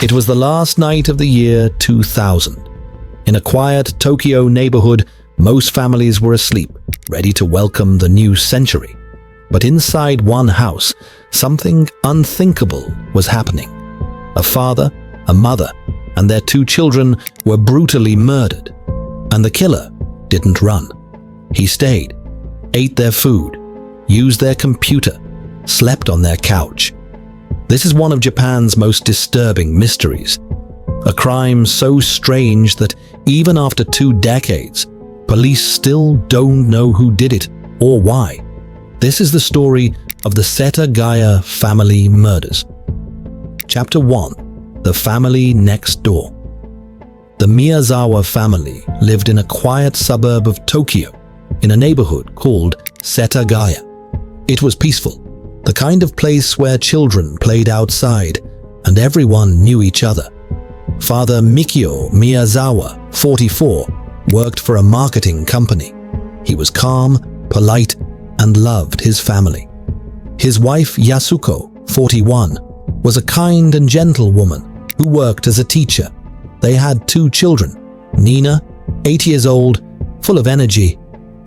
It was the last night of the year 2000. In a quiet Tokyo neighborhood, most families were asleep, ready to welcome the new century. But inside one house, something unthinkable was happening. A father, a mother, and their 2 children were brutally murdered. And the killer didn't run. He stayed, ate their food, used their computer, slept on their couch. This is one of Japan's most disturbing mysteries. A crime so strange that even after 2 decades, police still don't know who did it or why. This is the story of the Setagaya Family Murders. Chapter 1. The Family Next Door. The Miyazawa family lived in a quiet suburb of Tokyo, in a neighborhood called Setagaya. It was peaceful, the kind of place where children played outside and everyone knew each other. Father Mikio Miyazawa, 44, worked for a marketing company. He was calm, polite, and loved his family. His wife Yasuko, 41, was a kind and gentle woman who worked as a teacher. They had 2 children, Nina, 8 years old, full of energy,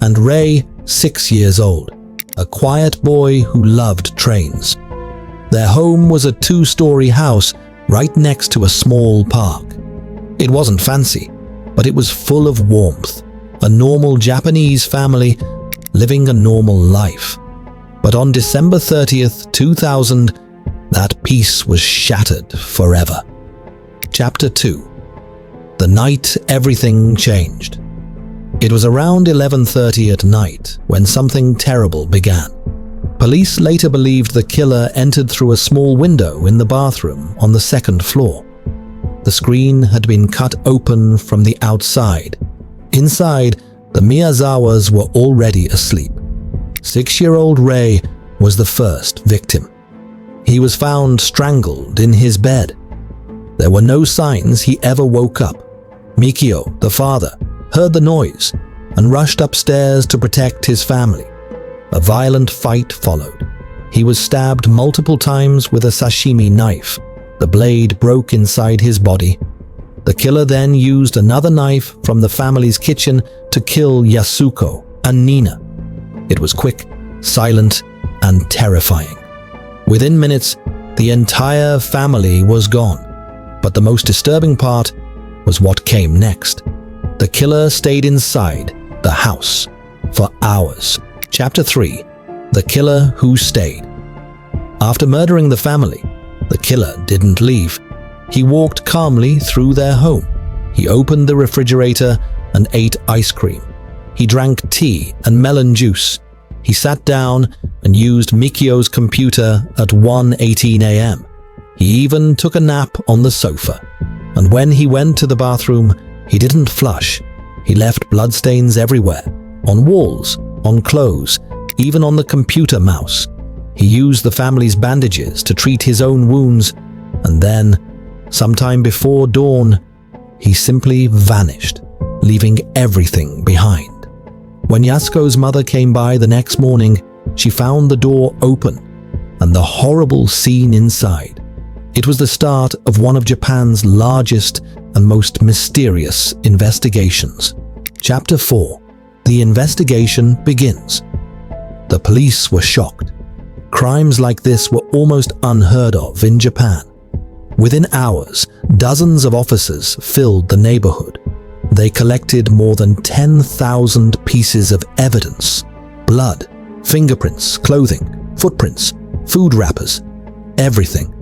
and Ray, 6 years old, a quiet boy who loved trains. Their home was a 2-story house right next to a small park. It wasn't fancy, but it was full of warmth, a normal Japanese family living a normal life. But on December 30th, 2000, that peace was shattered forever. Chapter 2. The night everything changed. It was around 11:30 at night when something terrible began. Police later believed the killer entered through a small window in the bathroom on the 2nd floor. The screen had been cut open from the outside. Inside, the Miyazawas were already asleep. 6-year-old Ray was the first victim. He was found strangled in his bed. There were no signs he ever woke up. Mikio, the father, heard the noise and rushed upstairs to protect his family. A violent fight followed. He was stabbed multiple times with a sashimi knife. The blade broke inside his body. The killer then used another knife from the family's kitchen to kill Yasuko and Nina. It was quick, silent, and terrifying. Within minutes, the entire family was gone. But the most disturbing part was what came next. The killer stayed inside the house for hours. Chapter 3. The Killer Who Stayed. After murdering the family, the killer didn't leave. He walked calmly through their home. He opened the refrigerator and ate ice cream. He drank tea and melon juice. He sat down and used Mikio's computer at 1:18 a.m. He even took a nap on the sofa. And when he went to the bathroom, he didn't flush. He left bloodstains everywhere, on walls, on clothes, even on the computer mouse. He used the family's bandages to treat his own wounds, and then, sometime before dawn, he simply vanished, leaving everything behind. When Yasuko's mother came by the next morning, she found the door open and the horrible scene inside. It was the start of one of Japan's largest and most mysterious investigations. Chapter 4. The investigation begins. The police were shocked. Crimes like this were almost unheard of in Japan. Within hours, dozens of officers filled the neighborhood. They collected more than 10,000 pieces of evidence: blood, fingerprints, clothing, footprints, food wrappers, everything.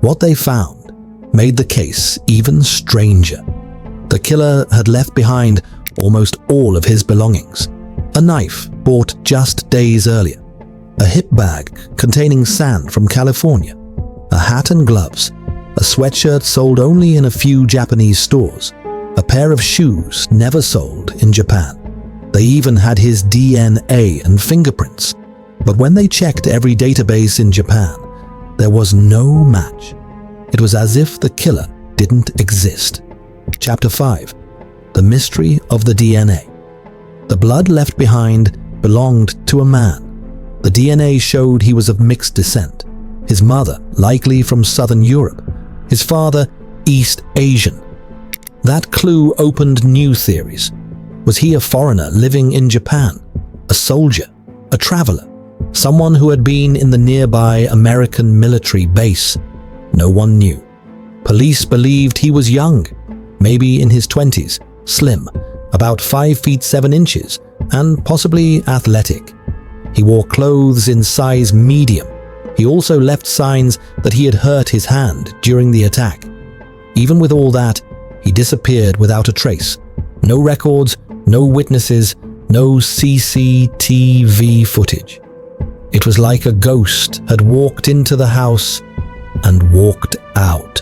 What they found made the case even stranger. The killer had left behind almost all of his belongings: a knife bought just days earlier, a hip bag containing sand from California, a hat and gloves, a sweatshirt sold only in a few Japanese stores, a pair of shoes never sold in Japan. They even had his DNA and fingerprints. But when they checked every database in Japan, there was no match. It was as if the killer didn't exist. Chapter 5. The Mystery of the DNA. The blood left behind belonged to a man. The DNA showed he was of mixed descent. His mother, likely from southern Europe. His father, East Asian. That clue opened new theories. Was he a foreigner living in Japan? A soldier? A traveler? Someone who had been in the nearby American military base? No one knew. Police believed he was young, maybe in his 20s, slim, about 5 feet 7 inches, and possibly athletic. He wore clothes in size medium. He also left signs that he had hurt his hand during the attack. Even with all that, he disappeared without a trace. No records, no witnesses, no CCTV footage. It was like a ghost had walked into the house and walked out.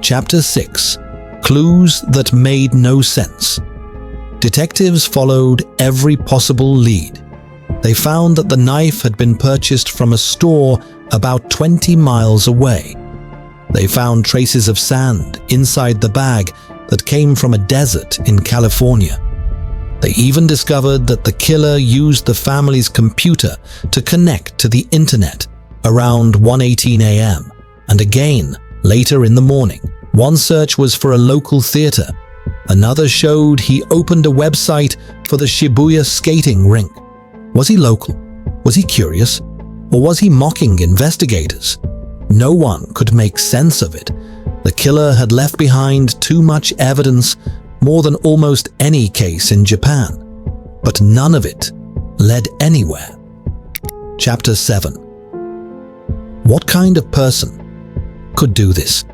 Chapter 6. Clues that made no sense. Detectives followed every possible lead. They found that the knife had been purchased from a store about 20 miles away. They found traces of sand inside the bag that came from a desert in California. They even discovered that the killer used the family's computer to connect to the internet around 1:18 a.m. and again later in the morning. One search was for a local theater. Another showed he opened a website for the Shibuya skating rink. Was he local? Was he curious? Or was he mocking investigators? No one could make sense of it. The killer had left behind too much evidence, more than almost any case in Japan. But none of it led anywhere. Chapter 7. What kind of person could do this?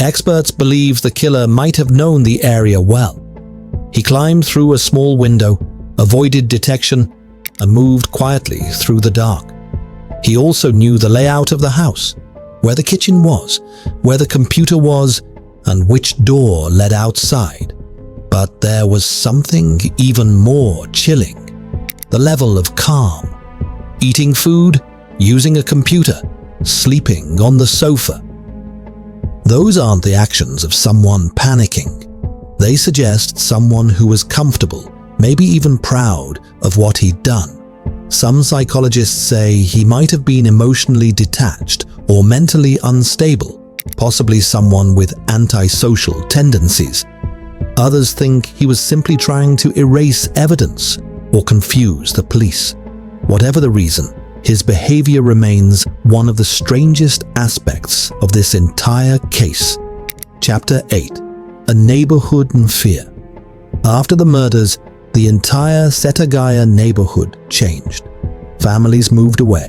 Experts believe the killer might have known the area well. He climbed through a small window, avoided detection, and moved quietly through the dark. He also knew the layout of the house, where the kitchen was, where the computer was, and which door led outside. But there was something even more chilling. The level of calm. Eating food, using a computer, sleeping on the sofa. Those aren't the actions of someone panicking. They suggest someone who was comfortable, maybe even proud of what he'd done. Some psychologists say he might have been emotionally detached or mentally unstable, possibly someone with antisocial tendencies. Others think he was simply trying to erase evidence or confuse the police. Whatever the reason, his behavior remains one of the strangest aspects of this entire case. Chapter 8. A neighborhood in fear. After the murders, the entire Setagaya neighborhood changed. Families moved away.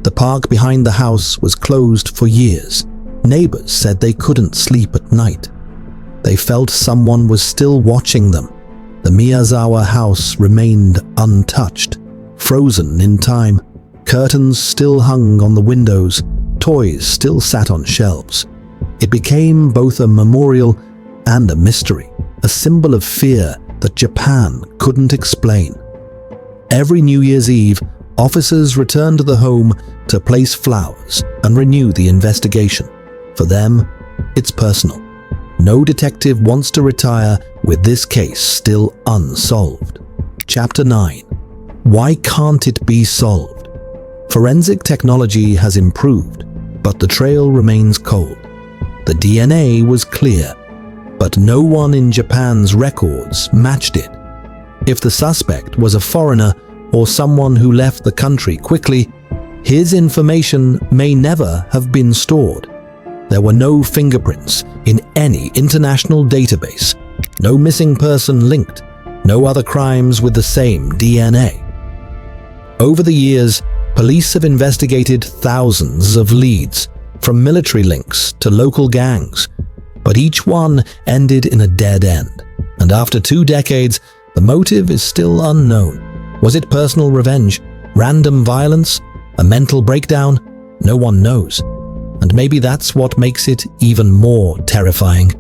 The park behind the house was closed for years. Neighbors said they couldn't sleep at night. They felt someone was still watching them. The Miyazawa house remained untouched, frozen in time. Curtains still hung on the windows, toys still sat on shelves. It became both a memorial and a mystery, a symbol of fear that Japan couldn't explain. Every New Year's Eve, officers returned to the home to place flowers and renew the investigation. For them, it's personal. No detective wants to retire with this case still unsolved. Chapter 9. Why can't it be solved? Forensic technology has improved, but the trail remains cold. The DNA was clear, but no one in Japan's records matched it. If the suspect was a foreigner or someone who left the country quickly, his information may never have been stored. There were no fingerprints in any international database, no missing person linked, no other crimes with the same DNA. Over the years, police have investigated thousands of leads, from military links to local gangs, but each one ended in a dead end. And after 2 decades, the motive is still unknown. Was it personal revenge, random violence, a mental breakdown? No one knows. And maybe that's what makes it even more terrifying.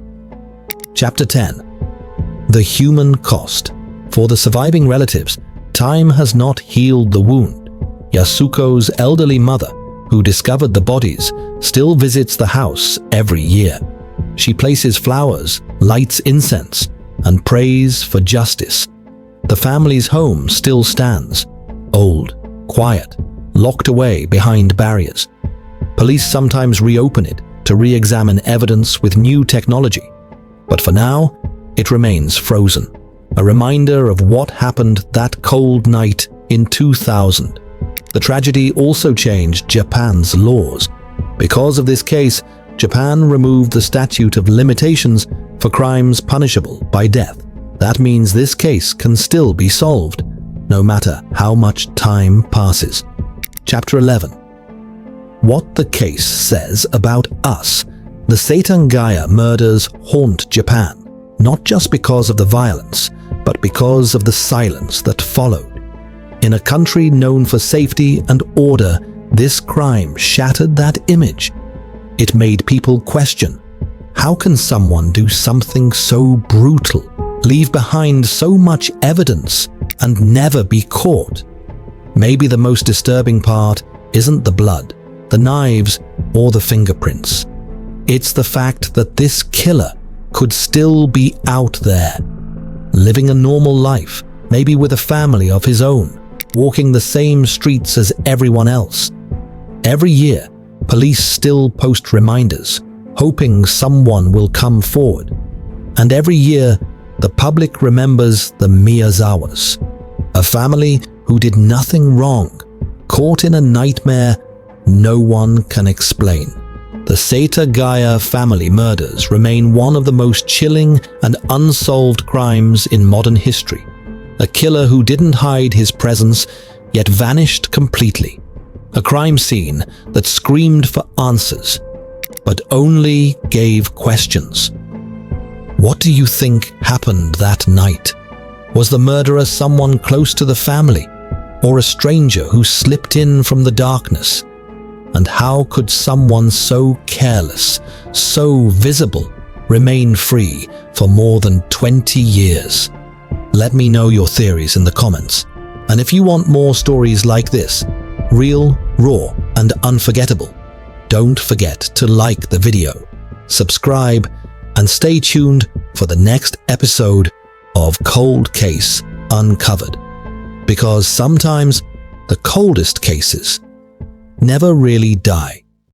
Chapter 10. The human cost. For the surviving relatives, time has not healed the wound. Yasuko's elderly mother, who discovered the bodies, still visits the house every year. She places flowers, lights incense, and prays for justice. The family's home still stands, old, quiet, locked away behind barriers. Police sometimes reopen it to to re-examine evidence with new technology. But for now, it remains frozen, a reminder of what happened that cold night in 2000. The tragedy also changed Japan's laws. Because of this case, Japan removed the statute of limitations for crimes punishable by death. That means this case can still be solved, no matter how much time passes. Chapter 11. What the case says about us. The Setagaya murders haunt Japan, not just because of the violence, but because of the silence that followed. In a country known for safety and order, this crime shattered that image. It made people question, how can someone do something so brutal, leave behind so much evidence, and never be caught? Maybe the most disturbing part isn't the blood, the knives, or the fingerprints. It's the fact that this killer could still be out there, living a normal life, maybe with a family of his own, walking the same streets as everyone else. Every year, police still post reminders, hoping someone will come forward. And every year, the public remembers the Miyazawas, a family who did nothing wrong, caught in a nightmare no one can explain. The Setagaya Family Murders remain one of the most chilling and unsolved crimes in modern history. A killer who didn't hide his presence, yet vanished completely. A crime scene that screamed for answers, but only gave questions. What do you think happened that night? Was the murderer someone close to the family, or a stranger who slipped in from the darkness? And how could someone so careless, so visible, remain free for more than 20 years? Let me know your theories in the comments. And if you want more stories like this, real, raw, and unforgettable, don't forget to like the video, subscribe, and stay tuned for the next episode of Cold Case Uncovered. Because sometimes the coldest cases never really die.